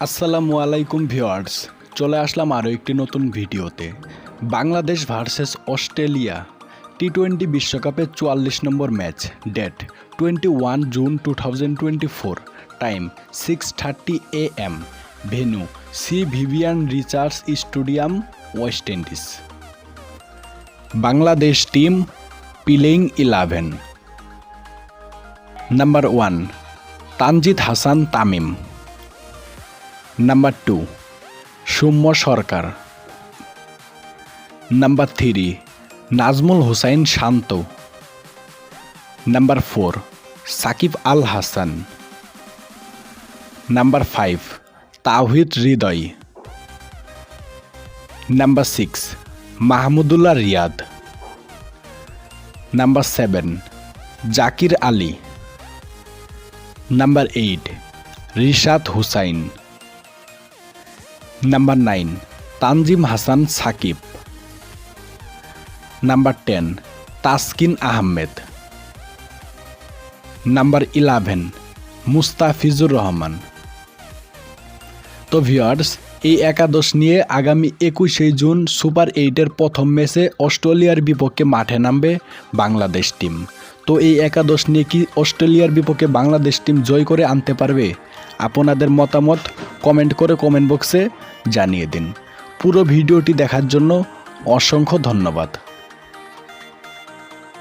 আসসালামু আলাইকুম ভিউয়ার্স, চলে আসলাম আরও একটি নতুন ভিডিওতে। বাংলাদেশ ভার্সেস অস্ট্রেলিয়া টি-20 বিশ্বকাপের 44 number match, date 21 June 2024, time 6:30 AM, venue sir Vivian Richards stadium, West Indies. Bangladesh team playing 11। Number 1 Tanzid Hasan Tamim. Number 2 Soumya Sarkar. Number 3 Najmul Hossain Shanto. Number 4 Shakib Al Hasan. Number 5 Towhid Hridoy. Number 6 Mahmudullah Riyad. Number 7 Jaker Ali. Number 8 Rishad Hossain. Number 9 Tanzim Hasan Sakib. Number 10 Taskin Ahmed. Number 11 Mustafizur Rahman. তো ভিউয়ার্স, এই একাদশ নিয়ে আগামী 21 জুন সুপার 8-এর প্রথম ম্যাচে অস্ট্রেলিয়ার বিপক্ষে মাঠে নামবে বাংলাদেশ টিম। তো এই একাদশ নিয়ে কি অস্ট্রেলিয়ার বিপক্ষে বাংলাদেশ টিম জয় করে আনতে পারবে? আপনাদের মতামত কমেন্ট করে কমেন্ট বক্সে জানিয়ে দিন। পুরো ভিডিওটি দেখার জন্য অসংখ্য ধন্যবাদ।